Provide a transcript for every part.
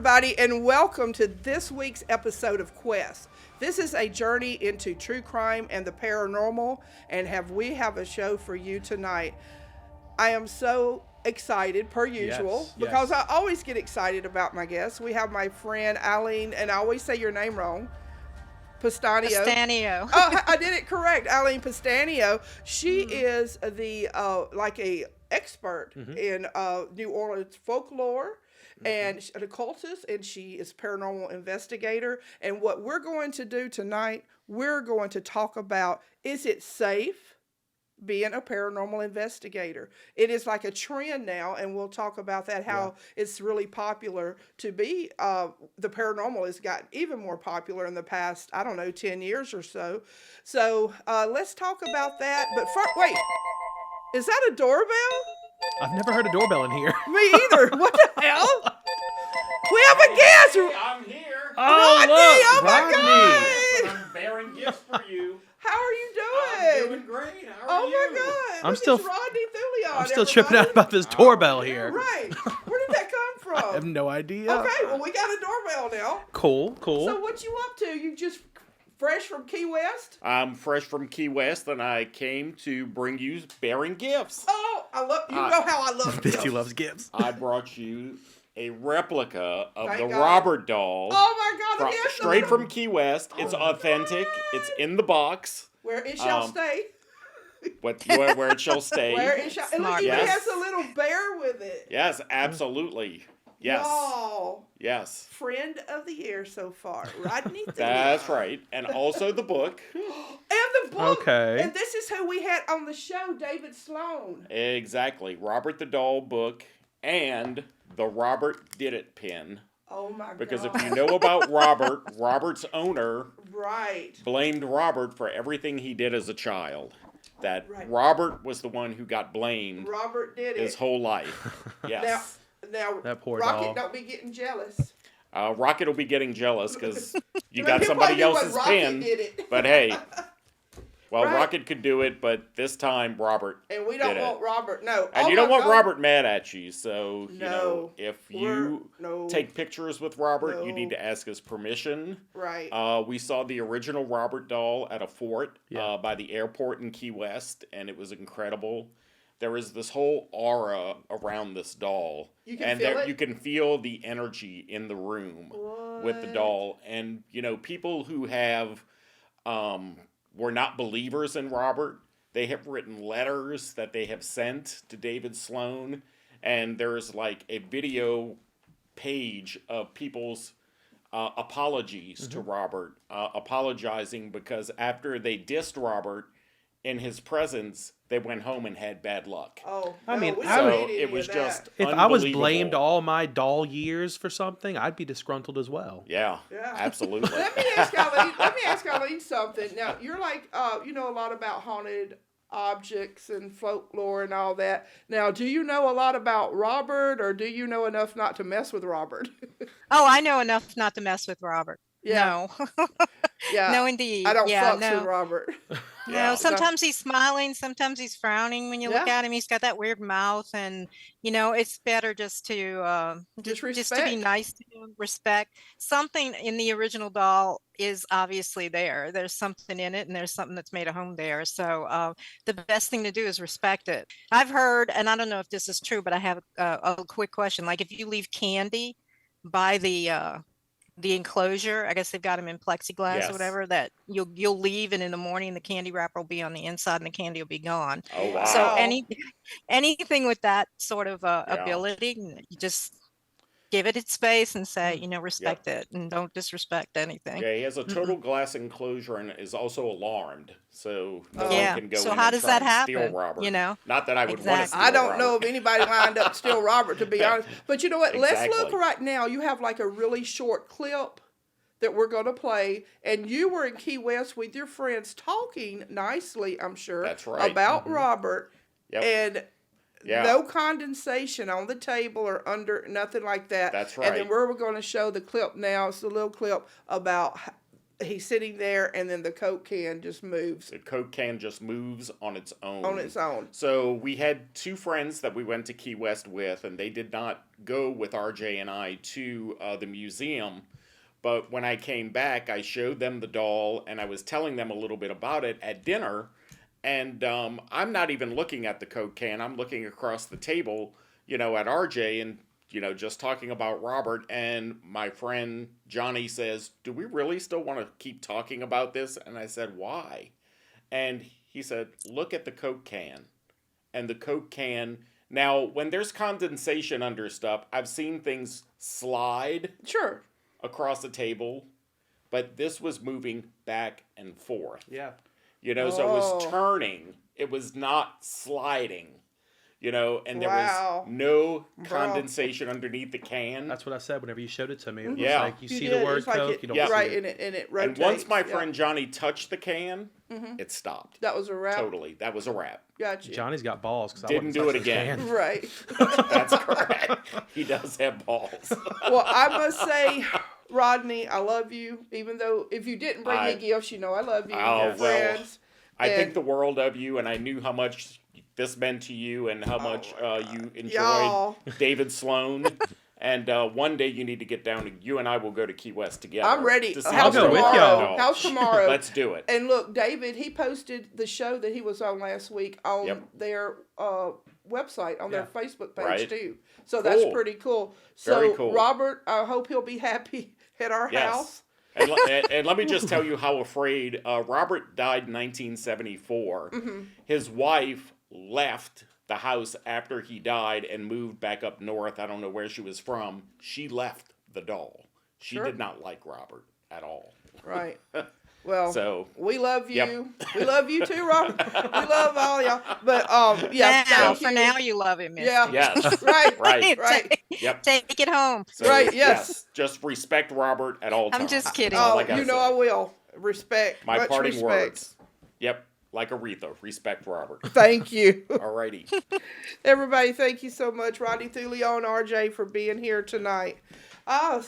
everybody, and welcome to this week's episode of Quest. This is a journey into true crime and the paranormal, and we have a show for you tonight. I am so excited, per usual, because I always get excited about my guests. We have my friend Alyne, and I always say your name wrong. Pustanio. Oh, I did it correct. Alyne Pustanio. She is the like a expert in New Orleans folklore and an occultist, and she is a paranormal investigator. And what we're going to do tonight, we're going to talk about, is it safe being a paranormal investigator? It is like a trend now, and we'll talk about that, how it's really popular to be. The paranormal has gotten even more popular in the past, 10 years or so. So let's talk about that. But first, wait, is that a doorbell? I've never heard a doorbell in here. Me either. What the hell? We have a guest. I'm here. Rodney, oh my Rodney. God. I'm bearing gifts for you. How are you I'm doing? doing great. How are you? Oh my God. I'm still Rodney Thulion, I'm still tripping out about this doorbell here. Right. Where did that come from? I have no idea. Okay, well, we got a doorbell now. Cool. So what you up to? You just fresh from Key West? I'm fresh from Key West, and I came to bring you bearing gifts. Oh, I love, you know how I love Misty gifts. loves gifts. I brought you a replica of Thank the God. Robert doll. Oh my God. Yes, Straight from Key West. It's authentic. It's in the box. Where it shall stay. Where it shall stay. Where it shall. And look, it Yes. has a little bear with it. Yes, absolutely. Yes. Wow. Yes. Friend of the year so far, Rodney Thulion. That's right. And also the book. And the book. Okay. And this is who we had on the show, David Sloan. Exactly. Robert the Doll book and the Robert Did It pin. Oh my God. Because if you know about Robert, Robert's owner blamed Robert for everything he did as a child. That Robert was the one who got blamed Robert did his whole life. Yes. Now That poor Rocket doll. don't be getting jealous. Rocket will be getting jealous because you Well, got he'll somebody probably do else's what Rocket pin. did it. But hey, well, Right. Rocket could do it, but this time Robert And we don't did want it. Robert. No. And Oh you don't my want God. Robert mad at you, so you No. know if you No. take pictures with Robert, No. you need to ask his permission. Right. We saw the original Robert doll at a fort Yeah. by the airport in Key West, and it was incredible. There is this whole aura around this doll, You can and feel it? you can feel the energy in the room with the doll. And you know, people who have were not believers in Robert, they have written letters that they have sent to David Sloan, and there's like a video page of people's apologies to Robert, apologizing because after they dissed Robert in his presence, they went home and had bad luck. Oh, I mean, we I don't would- need any it was of just that. If I was unbelievable. blamed all my doll years for something, I'd be disgruntled as well. Yeah, Yeah. absolutely. Let me ask Alyne something. Now, you're like, you know a lot about haunted objects and folklore and all that. Now, do you know a lot about Robert, or do you know enough not to mess with Robert? Oh, I know enough not to mess with Robert. Yeah. No. Yeah. No, indeed. I don't yeah, fucks no. with Robert. Yeah. No, sometimes he's smiling, sometimes he's frowning when you look Yeah. at him. He's got that weird mouth, and it's better just to Just just to respect. be nice to him, respect. Something in the original doll is obviously there. There's something in it, and there's something that's made a home there. So the best thing to do is respect it. I've heard, and I don't know if this is true, but I have a quick question. Like if you leave candy by the enclosure, I guess they've got them in plexiglass Yes. or whatever, that you'll leave, and in the morning the candy wrapper will be on the inside and the candy will be gone. Oh wow. So Wow. anything with that sort of ability, you just give it its space and say, respect it and don't disrespect anything. Yeah, he has a total glass enclosure and is also alarmed, so no Yeah. one can go So in how and does try that and steal happen? Robert. You know? Not that I would want to Exactly. steal I don't know Robert. if anybody lined up to steal Robert, to be honest. But you know what? Let's look Exactly. right now. You have like a really short clip that we're going to play, and you were in Key West with your friends talking nicely, I'm sure, That's right. about Robert, Yep. and Yeah. no condensation on the table or under, nothing like that. That's And then right. we're going to show the clip now. It's a little clip about he's sitting there, and then the Coke can just moves The Coke can just moves on its own. on its own. So we had two friends that we went to Key West with, and they did not go with RJ and I to the museum. But when I came back, I showed them the doll, and I was telling them a little bit about it at dinner. And I'm not even looking at the Coke can. I'm looking across the table, at RJ, and just talking about Robert. And my friend Johnny says, "Do we really still want to keep talking about this?" And I said, "Why?" And he said, "Look at the Coke can." And the Coke can, now when there's condensation under stuff, I've seen things slide Sure. across the table, but this was moving back and forth. Yeah. So it was turning. It was not sliding. And there was no condensation underneath the can. That's what I said whenever you showed it to me. It was Yeah. like you see the word Coke, you don't see right, it. and it And rotates. once my friend Johnny touched the can, it stopped. That was a wrap. Totally. That was a wrap. Gotcha. Johnny's got balls because I Didn't wouldn't do touch it his again. can. Right. That's correct. He does have balls. Well, I must say, Rodney, I love you. Even though if you didn't bring me gifts, I love you. Oh, We're friends. I think the world of you, and I knew how much this meant to you and how much you enjoyed Y'all. David Sloan. And one day you need to get down. You and I will go to Key West together. I'm ready. to see I'll How's go the with tomorrow? y'all. How's tomorrow? Let's do it. And look, David, he posted the show that he was on last week on their website, on their Facebook page Right. too. So that's Cool. pretty cool. So Very cool. Robert, I hope he'll be happy at our house. And let me just tell you how afraid Robert died in 1974. His wife left the house after he died and moved back up north. I don't know where she was from. She left the doll. She Sure. did not like Robert at all. Right. Well, So we love you. Yep. We love you too, Robert. We love all y'all. But Now, thank for you. now, you love it, Miss. Yeah. yes, Right. right. Right. Yep. Take it home. So, Right, yes. Just respect Robert at all times. I'm just kidding. That's all Oh, I gotta you know say. I will. Respect. My Much parting respect. words. Yep, like Aretha. Respect Robert. Thank you. Alrighty. Everybody, thank you so much, Rodney Thulion, RJ, for being here tonight. I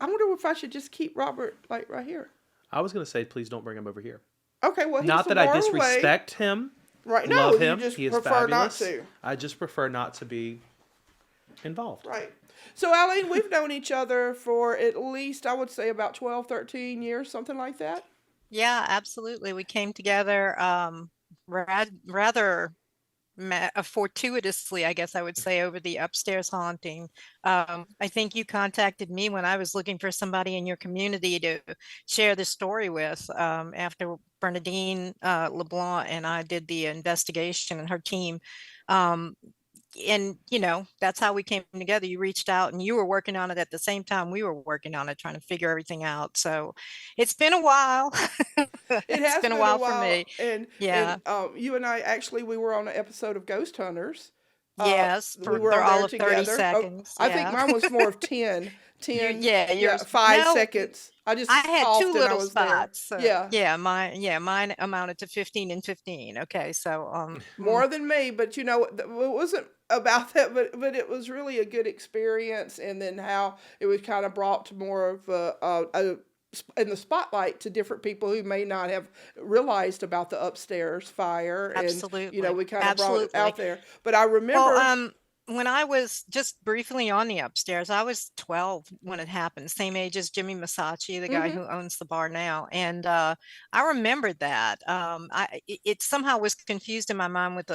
wonder if I should just keep Robert like right here. I was going to say, please don't bring him over here. Okay, well, he's Not that some I more disrespect him. away. Right? No, Love you him. just He is prefer fabulous. not to. I just prefer not to be involved. Right. So, Alyne, we've known each other for at least, I would say, about 12, 13 years, something like that. Yeah, absolutely. We came together rather fortuitously, I guess I would say, over the upstairs haunting. I think you contacted me when I was looking for somebody in your community to share the story with after Bernadine LeBlanc and I did the investigation and her team. And that's how we came together. You reached out and you were working on it at the same time we were working on it, trying to figure everything out. So it's been a while. It has been a while for me. And Yeah. you and I actually, we were on an episode of Ghost Hunters. Yes, we for were they're on all there of 30 together. seconds. I think yeah. mine was more of 10. 10. Yeah, yours- 5 no, seconds. I I had coughed two and I little was there. spots. So, Yeah. mine amounted to 15 and 15. Okay, so More than me, but it wasn't about that, but it was really a good experience, and then how it was kind of brought to more of a in the spotlight to different people who may not have realized about the upstairs fire. Absolutely. And we kind of brought it Absolutely. out there. But I remember when I was just briefly on the upstairs, I was 12 when it happened, same age as Jimmy Masacci, the guy who owns the bar now. And I remembered that. It somehow was confused in my mind with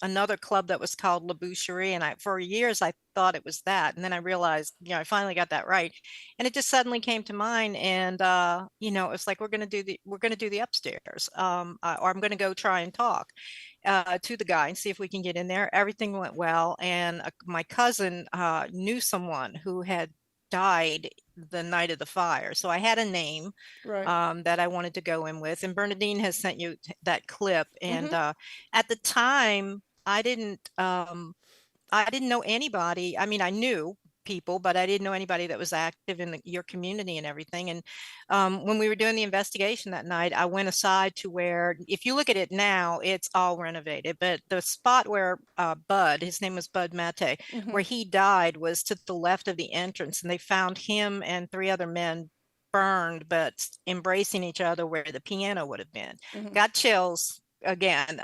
another club that was called La Boucherie. And for years, I thought it was that. And then I realized, I finally got that right. And it just suddenly came to mind. And, it's like, we're going to do the upstairs, or I'm going to go try and talk to the guy and see if we can get in there. Everything went well. And my cousin knew someone who had died the night of the fire. So I had a name that I wanted to go in with. And Bernadine has sent you that clip. And at the time, I didn't know anybody. I mean, I knew people, but I didn't know anybody that was active in your community and everything. And when we were doing the investigation that night, I went aside to where, if you look at it now, it's all renovated. But the spot where Bud, his name was Bud Mate, where he died was to the left of the entrance. And they found him and 3 other men burned, but embracing each other where the piano would have been. Mhm. Got chills again.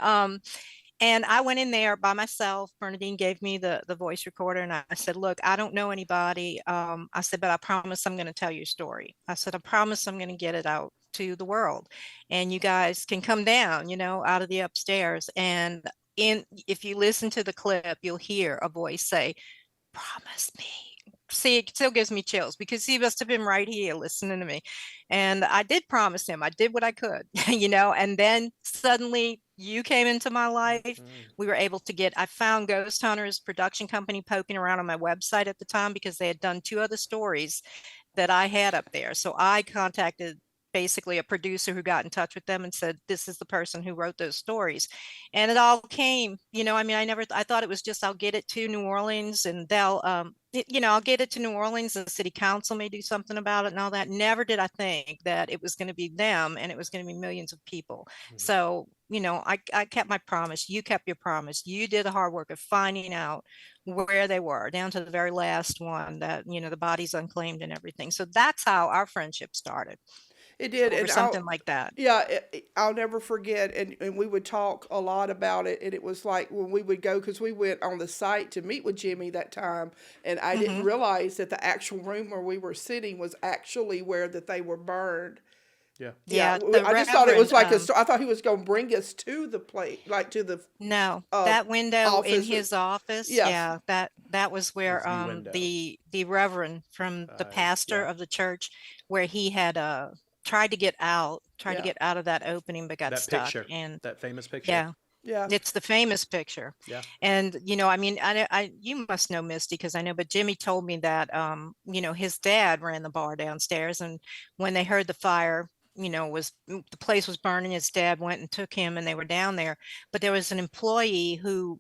And I went in there by myself. Bernadine gave me the voice recorder, and I said, look, I don't know anybody. I said, but I promise I'm going to tell your story. I said, I promise I'm going to get it out to the world. And you guys can come down, out of the upstairs. And if you listen to the clip, you'll hear a voice say, promise me. See, it still gives me chills because he must have been right here listening to me. And I did promise him, I did what I could, and then suddenly you came into my life. We were able to I found Ghost Hunters production company poking around on my website at the time because they had done 2 other stories that I had up there. So I contacted basically a producer who got in touch with them and said, this is the person who wrote those stories. And it all came, I thought it was just, I'll get it to New Orleans and they'll, I'll get it to New Orleans and the city council may do something about it and all that. Never did I think that it was going to be them and it was going to be millions of people. So, I kept my promise. You kept your promise. You did the hard work of finding out where they were down to the very last one that, the bodies unclaimed and everything. So that's how our friendship started. It did, Over and something like that. yeah, I'll never forget, and we would talk a lot about it, and it was like when we would go, because we went on the site to meet with Jimmy that time, and I didn't realize that the actual room where we were sitting was actually where that they were burned. Yeah. Yeah, I just thought it was like I thought he was going to bring us to the place, like to the no, that window in office. his office. Yes. Yeah, that was where Was the window. the reverend from the pastor yeah. of the church, where he had tried to get out of that opening, but got That stuck. picture, And that famous picture. yeah, Yeah. it's the famous picture. Yeah. And you must know Misty because I know, but Jimmy told me that his dad ran the bar downstairs, and when they heard the fire, the place was burning, his dad went and took him and they were down there. But there was an employee who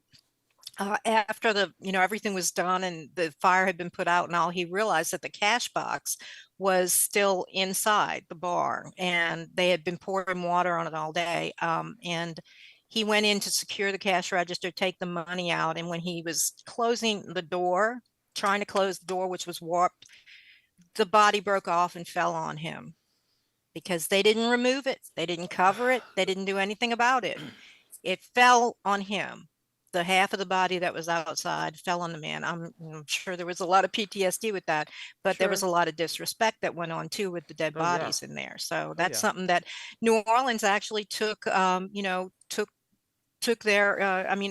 after everything was done and the fire had been put out and all, he realized that the cash box was still inside the bar and they had been pouring water on it all day. And he went in to secure the cash register, take the money out. And when he was closing the door, trying to close the door, which was warped, the body broke off and fell on him because they didn't remove it. They didn't cover it. They didn't do anything about it. It fell on him. The half of the body that was outside fell on the man. I'm sure there was a lot of PTSD with that, but there was a lot of disrespect that went on too with the dead bodies in there. So that's something that New Orleans actually took their,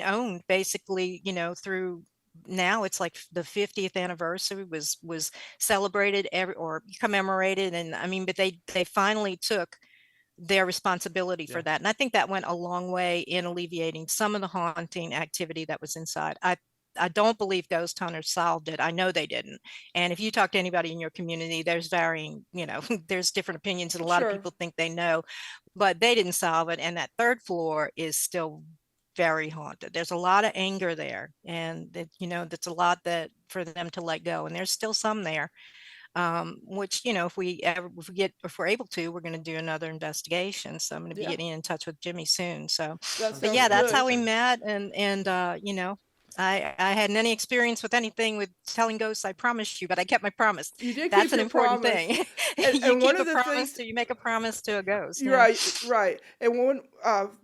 owned basically, through now it's like the 50th anniversary was celebrated or commemorated. And but they finally took their responsibility for that. And I think that went a long way in alleviating some of the haunting activity that was inside. I don't believe ghost hunters solved it. I know they didn't. And if you talk to anybody in your community, there's varying, there's different opinions and a lot of people think they know, but they didn't solve it. And that 3rd floor is still very haunted. There's a lot of anger there, and that's a lot that for them to let go. And there's still some there. Which, if we're able to, we're going to do another investigation. So I'm going to be getting in touch with Jimmy soon. So, but yeah, that's how we met. And I hadn't any experience with anything with telling ghosts, I promise you, but I kept my promise. You did. That's keep an your important promise. thing. And you one keep of a the promise things, you make a promise to a ghost. Right. And one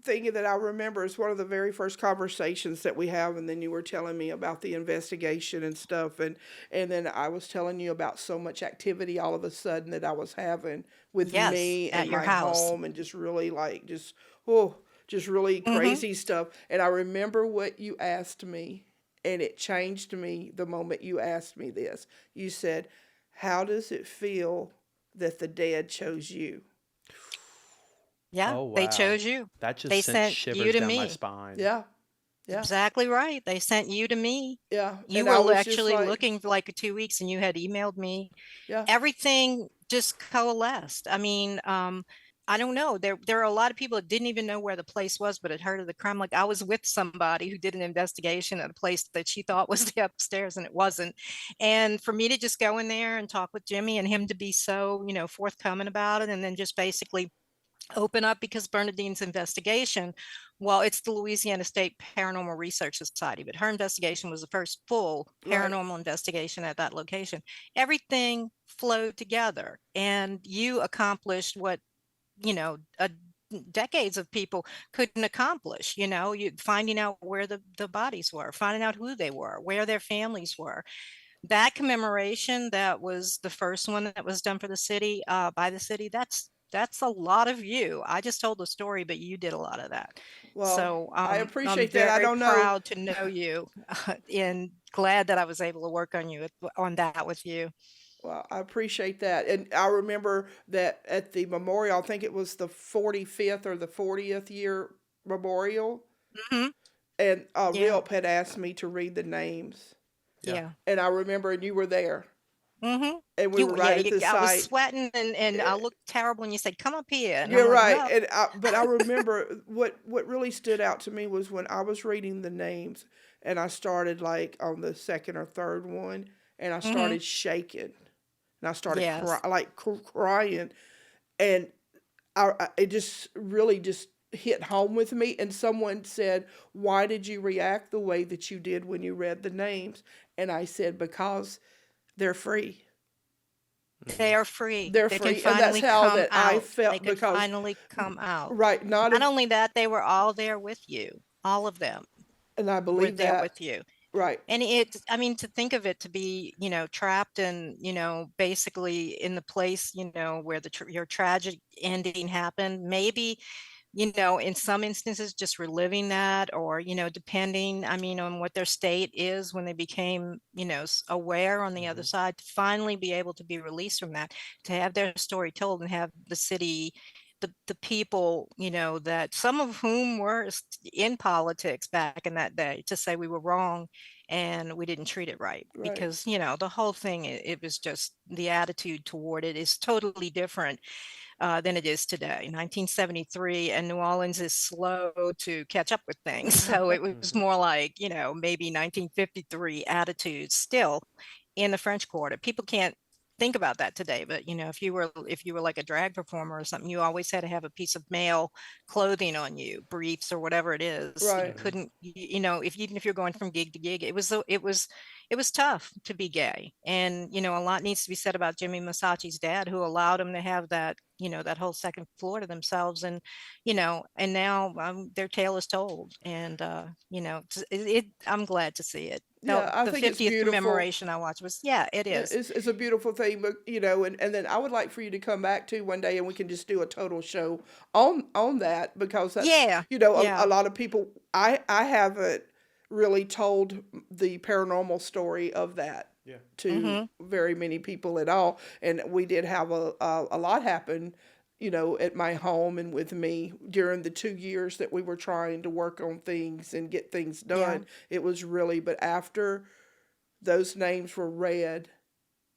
thing that I remember is one of the very first conversations that we have, and then you were telling me about the investigation and stuff, and then I was telling you about so much activity all of a sudden that I was having with me at and your my house. home, and just really just really crazy stuff. And I remember what you asked me, and it changed me the moment you asked me this. You said, "How does it feel that the dead chose you?" Yeah, Oh, wow. they chose you. That just They sent sent shivers you to down me. my spine. Yeah. Yeah. Exactly right. They sent you to me. Yeah. You And I were was just actually like, looking for like 2 weeks and you had emailed me. yeah. Everything just coalesced. I don't know. There are a lot of people that didn't even know where the place was, but had heard of the crime. Like I was with somebody who did an investigation at a place that she thought was the upstairs and it wasn't. And for me to just go in there and talk with Jimmy and him to be so, forthcoming about it, and then just basically open up because Bernadine's investigation, well, it's the Louisiana State Paranormal Research Society, but her investigation was the first full Right. paranormal investigation at that location. Everything flowed together, and you accomplished what, you know, decades of people couldn't accomplish. You finding out where the bodies were, finding out who they were, where their families were. That commemoration, that was the first one that was done for the city, by the city. That's a lot of you. I just told the story, but you did a lot of that. Well, So I I'm appreciate that. I very don't know. proud to know you, and glad that I was able to work on that with you. Well, I appreciate that. And I remember that at the memorial, I think it was the 45th or the 40th year memorial, Hmm. and Yeah, Rilp had asked me to read the names. Yeah. yeah. And I remember, and you were there, Hmm. and we were right at the I was site. sweating, and I Eh, looked terrible, and you said, "Come up here," and I'm You're like, right. "No." But I remember what really stood out to me was when I was reading the names, and I started like on the second or third one, and I Hmm. started shaking, and I started Yes. crying, and it just really just hit home with me. And someone said, "Why did you react the way that you did when you read the names?" And I said, "Because they're free. They Hmm. are free. They're They can free," and that's finally how come that I out. They felt could because finally come out. right, not Not if, only that, they were all there with you. All of them and I were believe there that with you. right, And I mean, to think of it, to be, trapped and, basically in the place, where your tragic ending happened, maybe, in some instances, just reliving that, or, depending, I mean, on what their state is when they became, aware on the other Hmm. side, to finally be able to be released from that, to have their story told and have the city, the people, that some of whom were in politics back in that day, to say we were wrong and we didn't treat it right, right. because, the whole thing, it was just, the attitude toward it is totally different, than it is today. 1973, and New Orleans is slow to catch up with things. So it was Hmm. more like, maybe 1953 attitudes still in the French Quarter. People can't think about that today, but if you were like a drag performer or something, you always had to have a piece of male clothing on you, briefs or whatever it is. You Right. Hmm. couldn't, even if you're going from gig to gig, it was tough to be gay. And a lot needs to be said about Jimmy Massachi's dad, who allowed him to have that whole second floor to themselves. And now, their tale is told. And I'm glad to see it. Yeah, I The think it's 50th beautiful. commemoration I watched was, yeah, it is. It's a beautiful thing, but and then I would like for you to come back to one day and we can just do a total show on that because that's Yeah, a yeah, lot of people. I haven't really told the paranormal story of that Yeah. to mm-hmm, very many people at all, and we did have a lot happen. At my home and with me during the 2 years that we were trying to work on things and get things yeah, done. It was really, but after those names were read,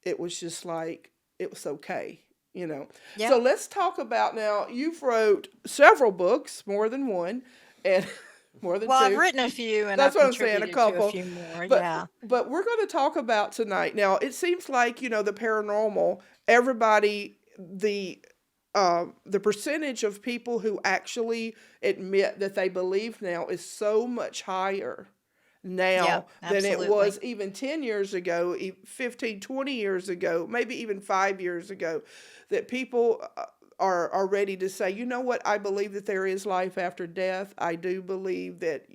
it was just like it was okay. yeah. So let's talk about now. You've wrote several books, more than one, and more than Well, I've two. written a few, and That's I've what I'm saying, a contributed to a couple. few more. But Yeah, but we're going to talk about tonight. Now, it seems like the paranormal. Everybody the percentage of people who actually admit that they believe now is so much higher yeah, now than it absolutely. was even 10 years ago, 15, 20 years ago, maybe even 5 years ago, that people are ready to say, you know what, I believe that there is life after death. I do believe that,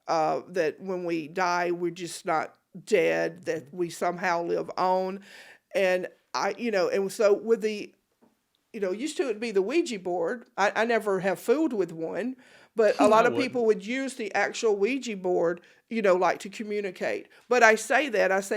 that when we die, we're just not dead, that we somehow live on. And and so with the used to it be the Ouija board. I never have fooled with one, but a I lot of wouldn't. people would use the actual Ouija board, like to communicate. But I say,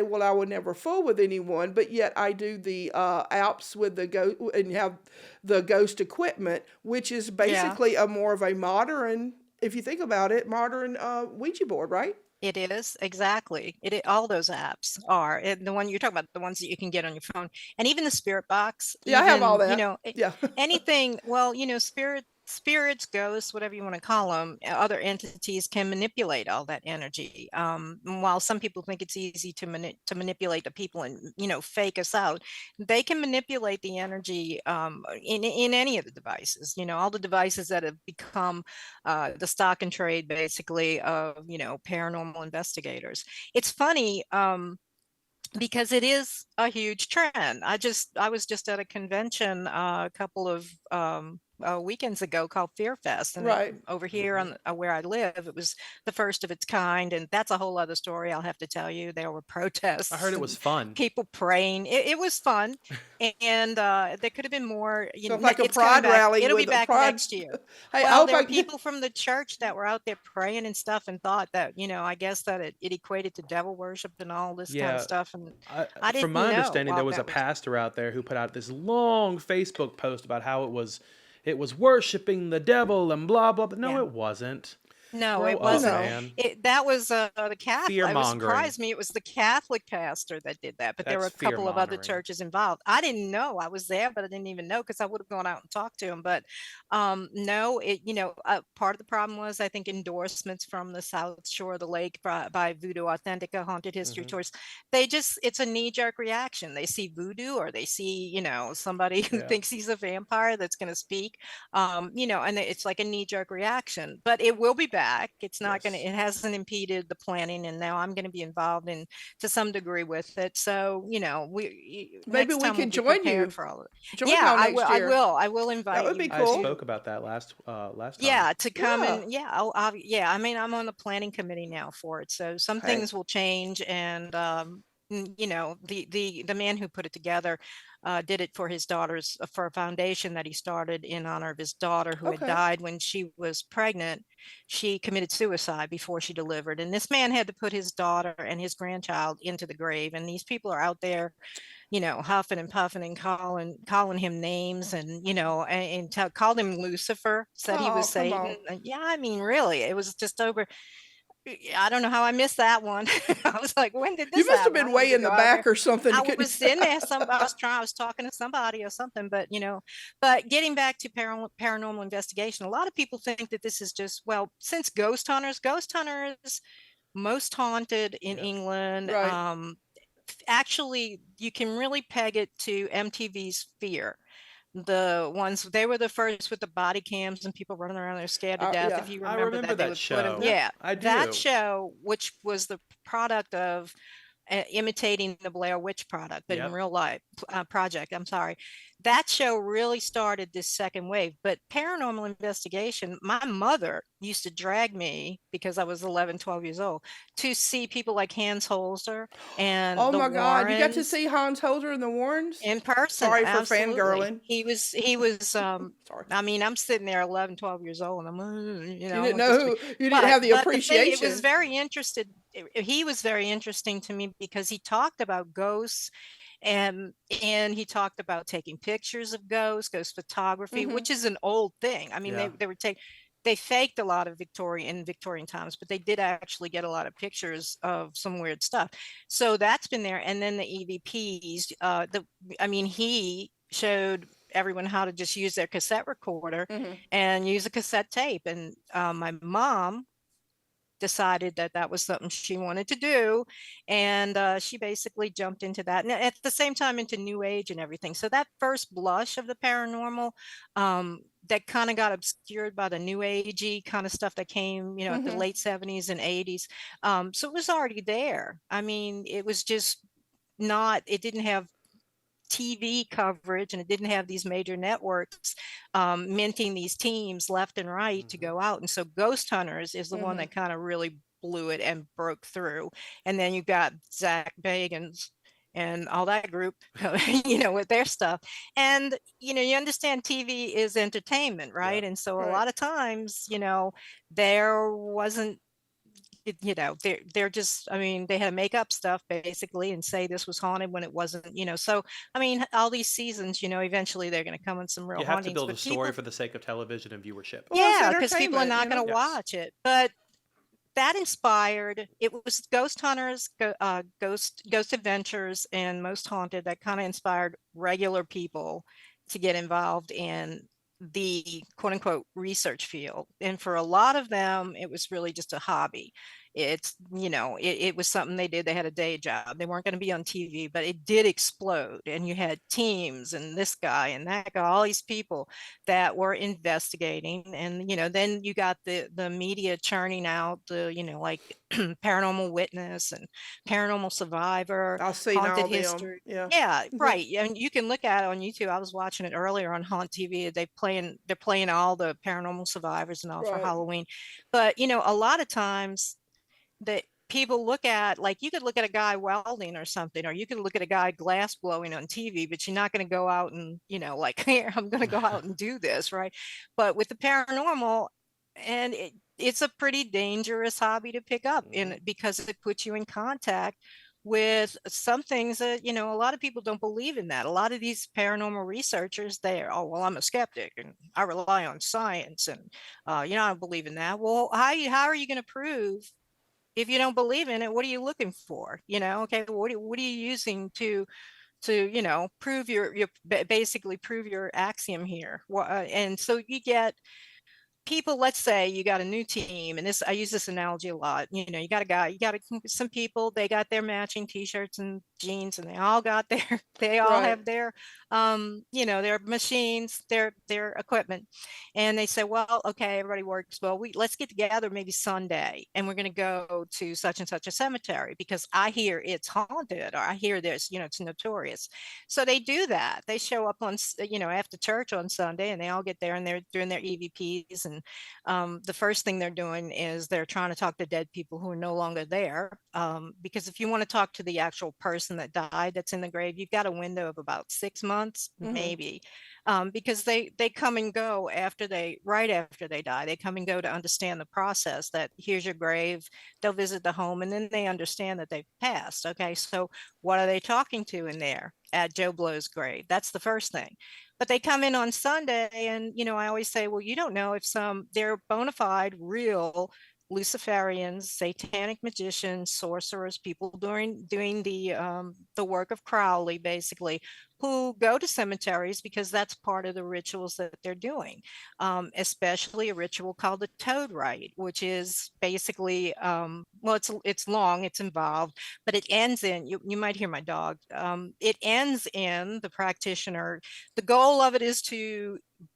well, I would never fool with anyone, but yet I do the apps with the ghost and have the ghost equipment, which is Yeah. basically a more of a modern, if you think about it, modern Ouija board, right? It is, exactly. All those apps are. And the one you're talking about, the ones that you can get on your phone, and even the spirit box, Yeah, I have all even, that. Yeah. anything. Well, spirits spirits, ghosts, whatever you want to call them, other entities can manipulate all that energy. While some people think it's easy to manipulate the people and fake us out, they can manipulate the energy in any of the devices. All the devices that have become the stock and trade basically of paranormal investigators. It's funny. Because it is a huge trend. I was just at a convention a couple of weekends ago called Fear Fest, and Right. over here on where I live, it was the first of its kind, and that's a whole other story. I'll have to tell you. There were protests. I heard it was fun. People praying. It was fun, and there could have been more. So it's like a it's coming pride back. rally It'll with be a back pride. next year. Hey, I Well, hope there I were can- people from the church that were out there praying and stuff, and thought that I guess that it equated to devil worship and all this kind of Yeah. stuff. And I From didn't my know understanding, there all was a that was- pastor out there who put out this long Facebook post about how it was worshiping the devil and blah blah. But no, Yeah. it wasn't. No, Grow it up, wasn't. man. That was the Catholic. It Fear-mongering. surprised me. It was the Catholic pastor that did that, but there were That's a couple of other fear-mongering. churches involved. I didn't know. I was there, but I didn't even know because I would have gone out and talked to him. But no, part of the problem was I think endorsements from the South Shore of the Lake by Voodoo Authentica Haunted History Tours. It's a knee-jerk reaction. They see voodoo, or they see somebody who Yeah. thinks he's a vampire that's going to speak, and it's like a knee-jerk reaction. But it will be back. It's not Yes. it hasn't impeded the planning, and now I'm going to be involved in to some degree with it. So Maybe next we time can we'll be join prepared you. for all of it. Join Yeah, y'all I next will. year. I will invite would be you. I cool. spoke about that last time. Yeah, to come Yeah. and I mean, I'm on the planning committee now for it, so some Okay. things will change. And the man who put it together did it for his daughter's for a foundation that he started in honor of his daughter who had Okay. died when she was pregnant. She committed suicide before she delivered, and this man had to put his daughter and his grandchild into the grave. And these people are out there huffing and puffing and calling him names, and called him Lucifer, said he was Oh, come Satan. on. And yeah, I mean, really, it was just over. I don't know how I missed that one. I was like, when did this You must have happen? been I way wanted in to the go out back there. or something. I was in there. I was talking to somebody or something, but but getting back to paranormal investigation, a lot of people think that this is just, since ghost hunters, most haunted in Yeah. England. Right. Actually, you can really peg it to MTV's Fear. They were the first with the body cams and people running around there scared to death. Yeah. If you I remember remember that, they that would show. put them. Yeah, Yeah, I that do. show, which was the product of imitating the Blair Witch product, but in Yep. real life project. I'm sorry. That show really started this second wave. But paranormal investigation, my mother used to drag me, because I was 11, 12 years old, to see people like Hans Holzer and Oh the my God! You got to Warrens see Hans Holzer and the Warrens. in person. Sorry for Absolutely. fangirling. He was Sorry. I mean, I'm sitting there 11, 12 years old, and I'm You I didn't want know this to who. You didn't have the but thing, appreciation. it was very interested. He was very interesting to me because he talked about ghosts, and he talked about taking pictures of ghost photography, Mhm. which is an old thing. I mean, Yeah. they faked a lot of Victorian times, but they did actually get a lot of pictures of some weird stuff. So that's been there. And then the EVPs, he showed everyone how to just use their cassette recorder Mhm. and use a cassette tape. And my mom decided that was something she wanted to do, and she basically jumped into that, and at the same time into New Age and everything. So that first blush of the paranormal, that kind of got obscured by the New Agey kind of stuff that came at the Mhm. late 70s and 80s. So it was already there. I mean, it was just it didn't have TV coverage, and it didn't have these major networks minting these teams left and right to go out. And so Ghost Hunters is the one that kind of really blew it and broke through. And then you've got Zach Bagans and all that group, with their stuff. And, you understand TV is entertainment, right? Yeah. And so a Right. lot of times, there wasn't, they're just, I mean, they had to make up stuff basically and say this was haunted when it wasn't. So I mean, all these seasons, eventually they're going to come in some real You have to hauntings, build a but story people, for the sake of television and viewership. Well, it's yeah, because people are not entertainment, going to Yes. watch it. But that inspired, it was Ghost Hunters, Ghost Adventures, and Most Haunted that kind of inspired regular people to get involved in the quote unquote research field. And for a lot of them, it was really just a hobby. It's, it was something they did. They had a day job. They weren't going to be on TV, but it did explode. And you had teams and this guy and that guy, all these people that were investigating. And, then you got the media churning out like Paranormal Witness and Paranormal Survivor, I've seen Haunted all them. History. Yeah. Yeah, right. And you can look at it on YouTube. I was watching it earlier on Haunt TV. They're playing all the paranormal survivors and all for Right. Halloween. But a lot of times that people look at, like, you could look at a guy welding or something, or you could look at a guy glass blowing on TV, but you're not going to go out and, like, here, I'm going to go out and do this, right? But with the paranormal, and it's a pretty dangerous hobby to pick up in, because it puts you in contact with some things that a lot of people don't believe in. That a lot of these paranormal researchers, they're, oh well, I'm a skeptic and I rely on science, and I don't believe in that. Well, how are you going to prove, if you don't believe in it? What are you looking for? Okay, what are you using to prove your basically prove your axiom here? And so you get people, let's say you got a new team, and this, I use this analogy a lot. You got a guy, you got some people, they got their matching t-shirts and jeans, and they all got their they all Right. have their their machines, their equipment. And they say, well, okay, everybody works well, let's get together maybe Sunday, and we're going to go to such and such a cemetery because I hear it's haunted, or I hear there's it's notorious. So they do that. They show up on after church on Sunday, and they all get there, and they're doing their EVPs. And the first thing they're doing is they're trying to talk to dead people who are no longer there, because if you want to talk to the actual person that died that's in the grave, you've got a window of about 6 months, maybe, because they come and go right after they die. They come and go to understand the process, that here's your grave. They'll visit the home, and then they understand that they've passed. Okay, so what are they talking to in there at Joe Blow's grave? That's the first thing. But they come in on Sunday, and I always say, well, you don't know if they're bona fide, real Luciferians, satanic magicians, sorcerers, people doing the work of Crowley, basically, who go to cemeteries because that's part of the rituals that they're doing, especially a ritual called the Toad Rite, which is basically, well, it's long, it's involved, but it ends in, you might hear my dog, it ends in the practitioner. The goal of it is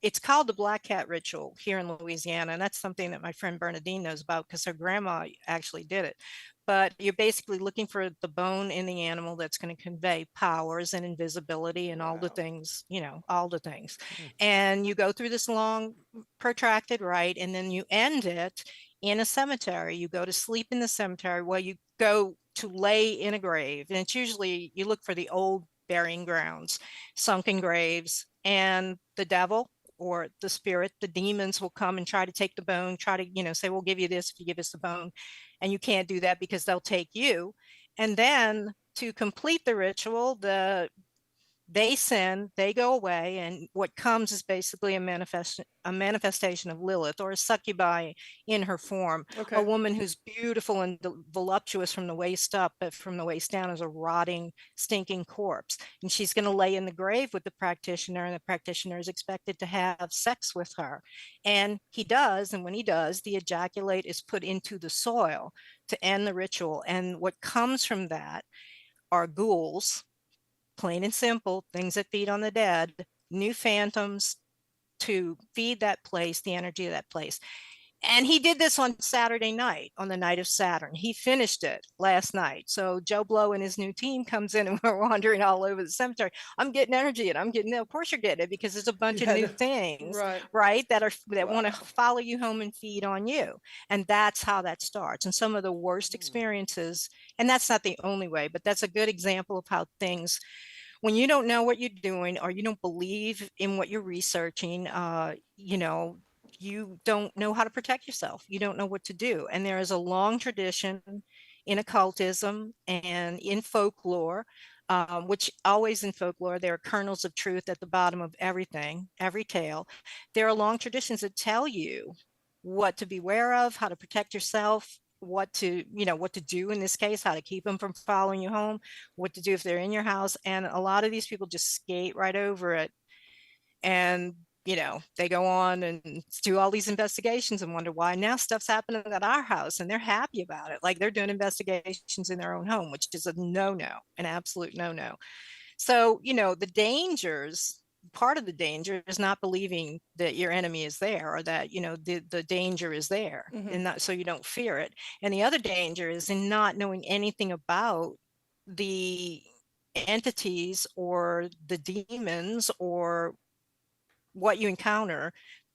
it's called the Black Cat Ritual here in Louisiana, and that's something that my friend Bernadine knows about because her grandma actually did it. But you're basically looking for the bone in the animal that's going to convey powers and invisibility and all the things, all the things. And you go through this long, protracted rite, and then you end it in a cemetery. You go to sleep in the cemetery, where you go to lay in a grave. And it's usually, you look for the old burying grounds, sunken graves, and the devil or the spirit, the demons, will come and try to take the bone, try to, say, we'll give you this if you give us the bone. And you can't do that because they'll take you. And then to complete the ritual, they sin, they go away, and what comes is basically a manifestation of Lilith, or a succubi in her form. Okay. A woman who's beautiful and voluptuous from the waist up, but from the waist down is a rotting, stinking corpse. And she's going to lay in the grave with the practitioner, and the practitioner is expected to have sex with her. And he does, and when he does, the ejaculate is put into the soil to end the ritual. And what comes from that are ghouls, plain and simple, things that feed on the dead, new phantoms to feed that place, the energy of that place. And he did this on Saturday night, on the night of Saturn. He finished it last night. So Joe Blow and his new team comes in, and we're wandering all over the cemetery. I'm getting energy, and I'm getting it. Of course you're getting it, because there's a bunch of new things, right, that want to follow you home and feed on you. And that's how that starts. And some of the worst experiences, and that's not the only way, but that's a good example of how things, when you don't know what you're doing, or you don't believe in what you're researching, you don't know how to protect yourself. You don't know what to do. And there is a long tradition in occultism and in folklore, which always in folklore, there are kernels of truth at the bottom of everything, every tale. There are long traditions that tell you what to beware of, how to protect yourself, what to do in this case, how to keep them from following you home, what to do if they're in your house. And a lot of these people just skate right over it. And they go on and do all these investigations and wonder why now stuff's happening at our house, and they're happy about it. Like they're doing investigations in their own home, which is a no-no, an absolute no-no. So, the dangers, part of the danger is not believing that your enemy is there, or that, the danger is there, and not so you don't fear it. And the other danger is in not knowing anything about the entities or the demons or what you encounter,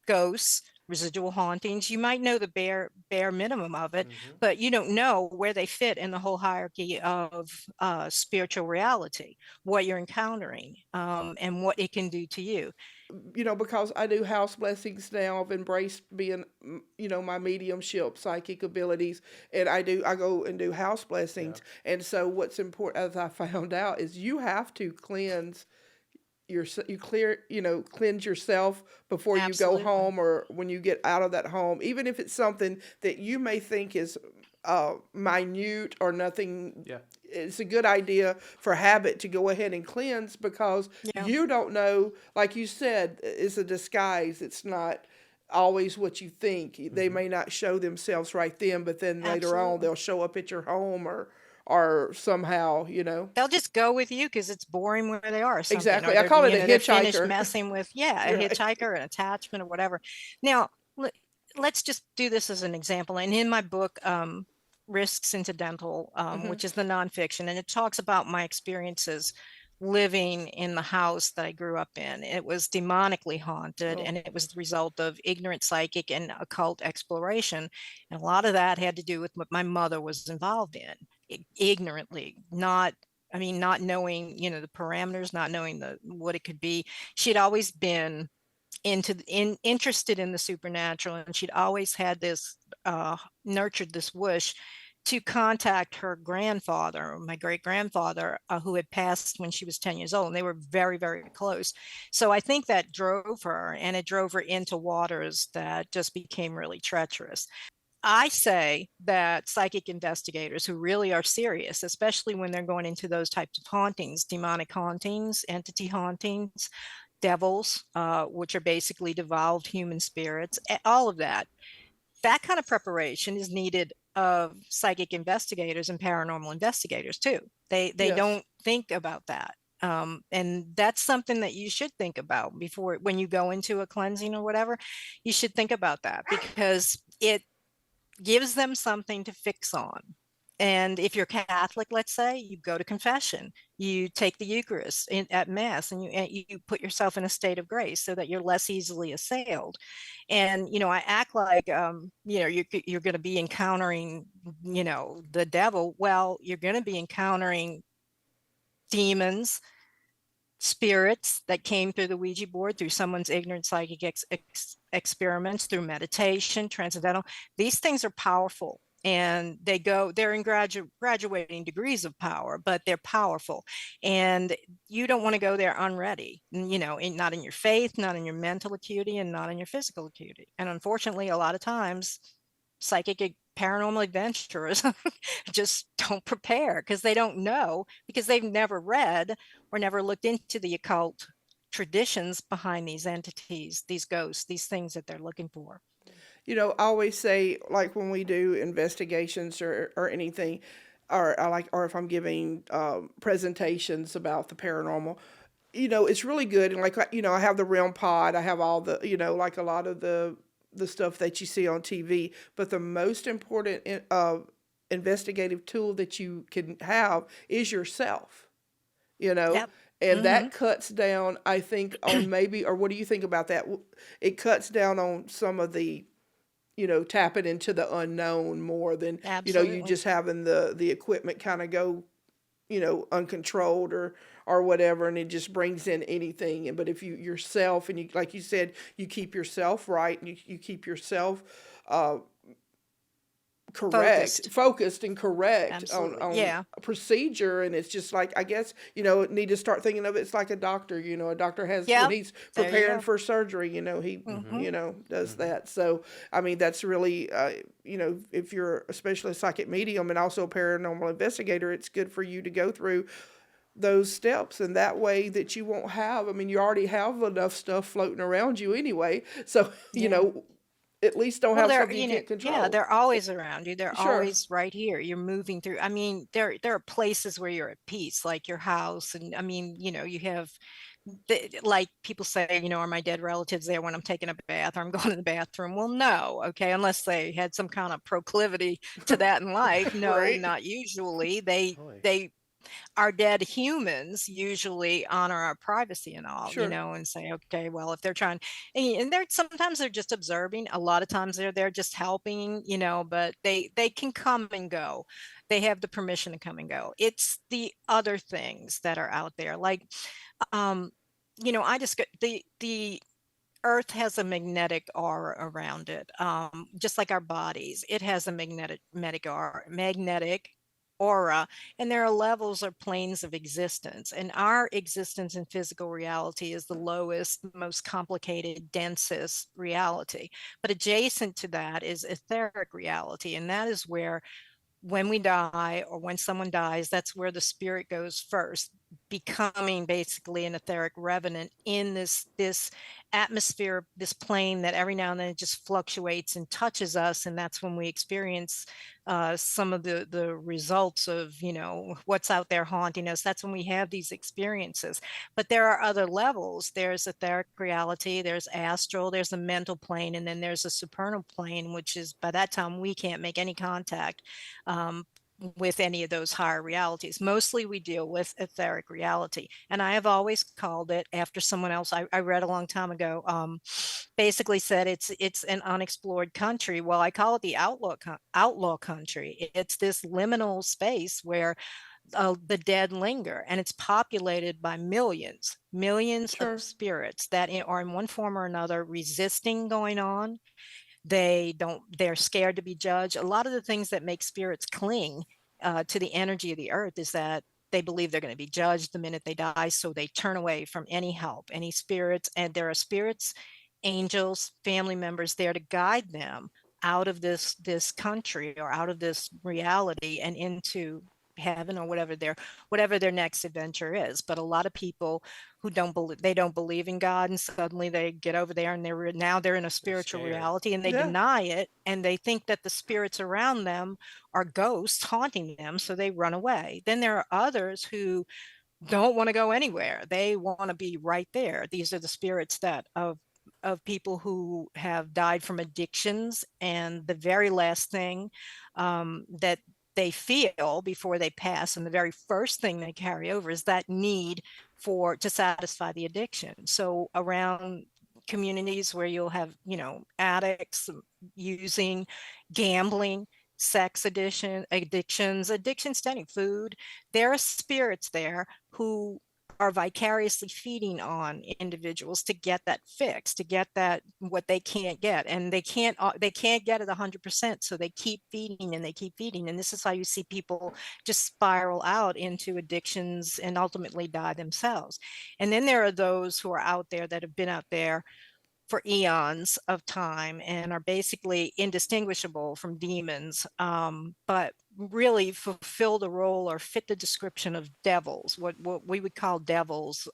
ghosts, residual hauntings. You might know the bare minimum of it, but you don't know where they fit in the whole hierarchy of spiritual reality, what you're encountering, and what it can do to you. Because I do house blessings now, I've embraced being, my mediumship, psychic abilities, and I go and do house blessings. Yeah. And so what's important, as I found out, is you have to cleanse cleanse yourself before Absolutely. you go home, or when you get out of that home, even if it's something that you may think is minute or nothing. Yeah. It's a good idea for habit to go ahead and cleanse, because you don't know, like you said, it's a disguise. It's not always what you think. They may not show themselves right then, but then later on they'll show up at your home, or somehow, they'll just go with you because it's boring where they are. Or something. Exactly. Or I call it a they're finished hitchhiker. messing with a hitchhiker, an attachment, or whatever. Now, let's just do this as an example. And in my book, Risks Incidental, which is the nonfiction, and it talks about my experiences living in the house that I grew up in. It was demonically haunted, and it was the result of ignorant psychic and occult exploration. And a lot of that had to do with what my mother was involved in, ignorantly, not knowing, the parameters, not knowing what it could be. She'd always been interested in the supernatural, and she'd always had this nurtured this wish to contact her grandfather, my great grandfather, who had passed when she was 10 years old, and they were very, very close. So I think that drove her, and it drove her into waters that just became really treacherous. I say that psychic investigators who really are serious, especially when they're going into those types of hauntings, demonic hauntings, entity hauntings, devils, which are basically devolved human spirits, all of that kind of preparation is needed of psychic investigators and paranormal investigators too. They don't think about that. And that's something that you should think about before, when you go into a cleansing or whatever. You should think about that, because it gives them something to fix on. And if you're Catholic, let's say, you go to confession, you take the Eucharist at Mass, and you put yourself in a state of grace so that you're less easily assailed. And, I act like, you're going to be encountering, the devil. Well, you're going to be encountering demons, spirits that came through the Ouija board, through someone's ignorant psychic experiments, through meditation, transcendental. These things are powerful, and they're in graduating degrees of power, but they're powerful. And you don't want to go there unready, not in your faith, not in your mental acuity, and not in your physical acuity. And unfortunately, a lot of times, psychic paranormal adventurers just don't prepare, because they don't know, because they've never read or never looked into the occult traditions behind these entities, these ghosts, these things that they're looking for. I always say, like when we do investigations or anything, or if I'm giving presentations about the paranormal, it's really good. And I have the Realm Pod, I have all the, like a lot of the stuff that you see on TV. But the most important investigative tool that you can have is yourself. Yep. And that cuts down, I think, on maybe, or what do you think about that? It cuts down on some of the, tapping into the unknown more than, Absolutely. you just having the equipment kind of go, uncontrolled or whatever, and it just brings in anything. But if you yourself, and you, like you said, you keep yourself right, and you keep yourself focused and correct on a procedure. And it's just like, I guess, need to start thinking of it. It's like a doctor, a doctor has, when he's preparing for surgery, he, does that. So, I mean, that's really, if you're especially a psychic medium and also a paranormal investigator, it's good for you to go through those steps, and that way that you won't have, I mean, you already have enough stuff floating around you anyway, so Yeah. at least don't Well, have they're, something you can't yeah, control. they're always around you. They're Sure. always right here. You're moving through. I mean, there are places where you're at peace, like your house. And I mean, you have like people say, are my dead relatives there when I'm taking a bath or I'm going to the bathroom? Well, no. Okay. Unless they had some kind of proclivity to that in life. No, Right. not usually. Boy. They our dead humans usually honor our privacy and all, Sure. and say, okay, well, if they're trying, and they're sometimes they're just observing, a lot of times they're there just helping, but they can come and go. They have the permission to come and go. It's the other things that are out there, like, um, I just got the Earth has a magnetic aura around it, just like our bodies. It has a magnetic aura, and there are levels or planes of existence. And our existence in physical reality is the lowest, most complicated, densest reality. But adjacent to that is etheric reality, and that is where when we die or when someone dies, that's where the spirit goes first, becoming basically an etheric revenant in this atmosphere, this plane that every now and then it just fluctuates and touches us, and that's when we experience some of the results of what's out there haunting us. That's when we have these experiences. But there are other levels. There's etheric reality, there's astral, there's a mental plane, and then there's a supernal plane, which is by that time we can't make any contact with any of those higher realities. Mostly we deal with etheric reality. And I have always called it after someone else I read a long time ago, basically said it's an unexplored country. Well, I call it the outlaw country. It's this liminal space where the dead linger, and it's populated by millions of Sure. spirits that are in one form or another resisting going on. They're scared to be judged. A lot of the things that make spirits cling to the energy of the earth is that they believe they're going to be judged the minute they die, so they turn away from any help, any spirits. And there are spirits, angels, family members there to guide them out of this country or out of this reality and into heaven or whatever their next adventure is. But a lot of people who don't believe in God, and suddenly they get over there and they're in a spiritual scared. reality, and they Yeah. deny it, and they think that the spirits around them are ghosts haunting them, so they run away. Then there are others who don't want to go anywhere. They want to be right there. These are the spirits that of people who have died from addictions, and the very last thing that they feel before they pass, and the very first thing they carry over, is that need to satisfy the addiction. So around communities where you'll have addicts using, gambling, sex addictions to any food, there are spirits there who are vicariously feeding on individuals to get that fix, to get that what they can't get, and they can't get it 100%, so they keep feeding and they keep feeding. And this is how you see people just spiral out into addictions and ultimately die themselves. And then there are those who are out there that have been out there for eons of time and are basically indistinguishable from demons, but really fulfill the role or fit the description of devils, what we would call devils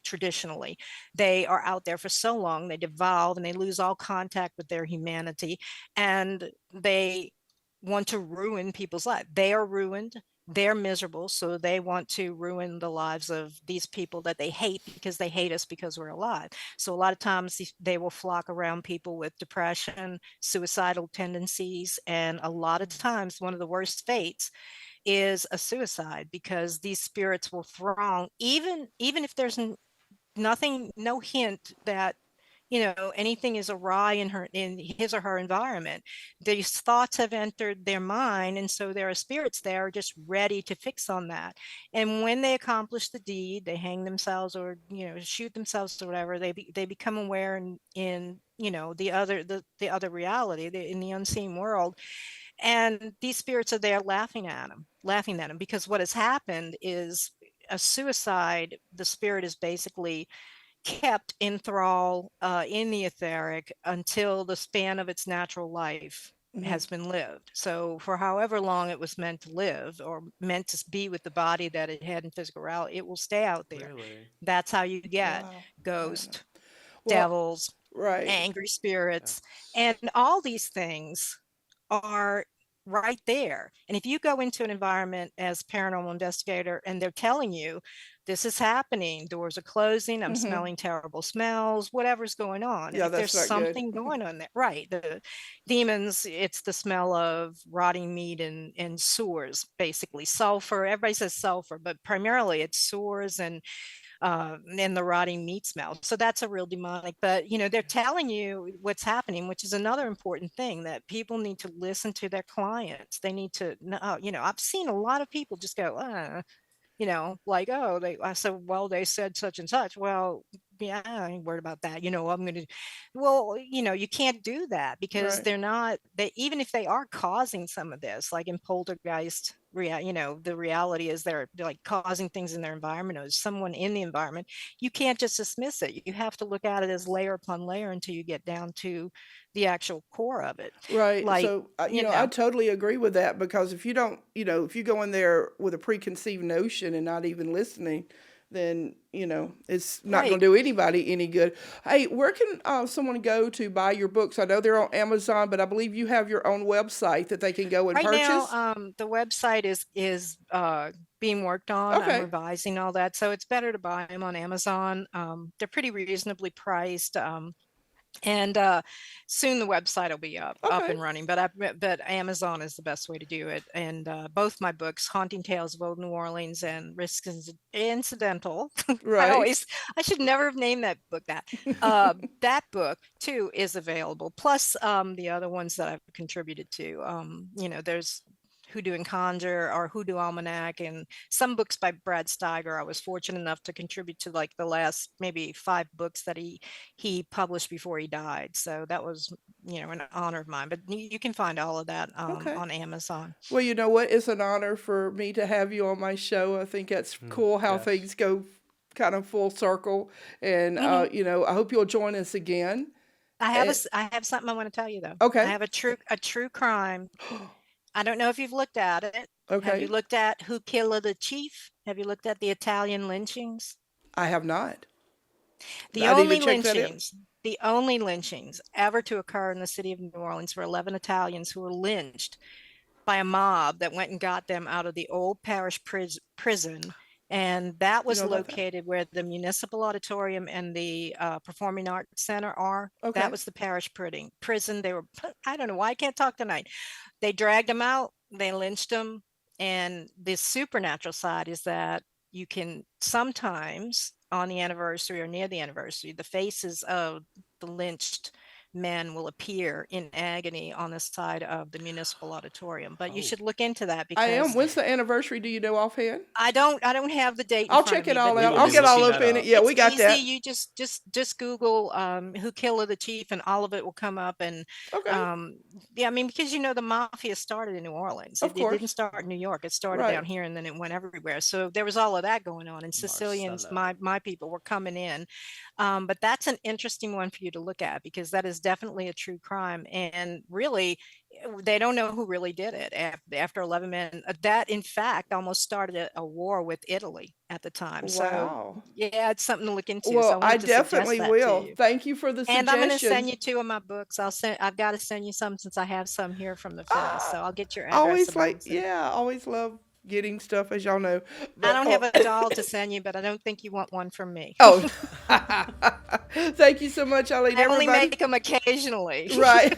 traditionally. They are out there for so long, they devolve and they lose all contact with their humanity, and they want to ruin people's lives. They are ruined, they're miserable, so they want to ruin the lives of these people that they hate because they hate us because we're alive. So a lot of times they will flock around people with depression, suicidal tendencies, and a lot of times one of the worst fates is a suicide, because these spirits will throng, even if there's nothing, no hint that anything is awry in his or her environment. These thoughts have entered their mind, and so there are spirits there just ready to fix on that. And when they accomplish the deed, they hang themselves or shoot themselves or whatever, they become aware in the other reality, in the unseen world. And these spirits are there laughing at them, because what has happened is a suicide. The spirit is basically kept in thrall in the etheric until the span of its natural life has been lived. So for however long it was meant to live or meant to be with the body that it had in physical reality, it will stay out there. Really? That's how you get Wow. ghosts, Well, devils, right. angry spirits, and all these things are right there. And if you go into an environment as a paranormal investigator and they're telling you this is happening, doors are closing, I'm smelling terrible smells, whatever's going on. Yeah, If there's that's not good. something going on there, right? The demons, it's the smell of rotting meat and sewers, basically sulfur. Everybody says sulfur, but primarily it's sewers and the rotting meat smell. So that's a real demonic, but they're telling you what's happening, which is another important thing, that people need to listen to their clients. They need to know, I've seen a lot of people just go, like, oh, I said, well, they said such and such. Well, yeah, I ain't worried about that. I'm going to, well, you can't do that because Right. they're not, even if they are causing some of this, like in poltergeist, the reality is they're like causing things in their environment or someone in the environment. You can't just dismiss it. You have to look at it as layer upon layer until you get down to the actual core of it. Right. Like, So, I totally agree with that, because if you don't, if you go in there with a preconceived notion and not even listening, then, it's not going to do anybody any good. Hey, where can someone go to buy your books? I know they're on Amazon, but I believe you have your own website that they can go and right purchase. now, the website is being worked on. Okay. I'm revising all that, so it's better to buy them on Amazon. They're pretty reasonably priced. And soon the website will be up Okay. and running, but Amazon is the best way to do it. And both my books, Haunting Tales of Old New Orleans and Risk Incidental, Right. I should never have named that book that. That book too is available. Plus the other ones that I've contributed to. There's Hoodoo and Conjure or Hoodoo Almanac and some books by Brad Steiger. I was fortunate enough to contribute to like the last maybe 5 books that he published before he died. So that was, an honor of mine. But you can find all of that Okay. on Amazon. Well, you know what? It's an honor for me to have you on my show. I think that's cool how yes. things go kind of full circle. And, I hope you'll join us again. I have something I want to tell you though. Okay. I have a true crime. I don't know if you've looked at it. Okay. Have you looked at Who Killed the Chief? Have you looked at the Italian lynchings? I have not. The only lynchings ever to occur in the city of New Orleans were 11 Italians who were lynched by a mob that went and got them out of the old parish prison. And that was located where the municipal auditorium and the performing arts center are. Okay. That was the parish prison. They were, I don't know why I can't talk tonight. They dragged them out, they lynched them. And the supernatural side is that you can sometimes on the anniversary or near the anniversary, the faces of the lynched men will appear in agony on the side of the municipal auditorium. But you should look into that because I am. When's the anniversary? Do you know offhand? I don't have the date. I'll check it all out. I'll get all up in it. Yeah, we got that. You just Google Who Killed the Chief and all of it will come up. And okay. because the mafia started in New Orleans. It didn't start in New York. It started down here and then it went everywhere. So there was all of that going on. And Sicilians, my people were coming in. But that's an interesting one for you to look at because that is definitely a true crime. And really, they don't know who really did it after 11 men. That, in fact, almost started a war with Italy at the time. Wow. So, yeah, it's something to look into. Well, so I definitely will. Thank you for the suggestion. And I'm going to send you 2 of my books. I've got to send you some since I have some here from the film. So I'll get your address. Always love getting stuff, as y'all know. But, I don't have a doll to send you, but I don't think you want one from me. Oh, thank you so much, Alyne. I only make them occasionally. Right.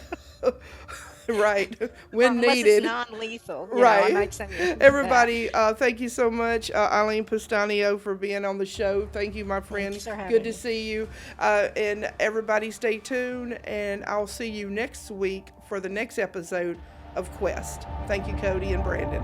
Right. When unless needed. It's non-lethal. Right. I might send you everybody, thank you so much, Alyne Pustanio, for being on the show. Thank you, my friend. Thanks for having Good to me. see you. And everybody stay tuned, and I'll see you next week for the next episode of Quest. Thank you, Cody and Brandon.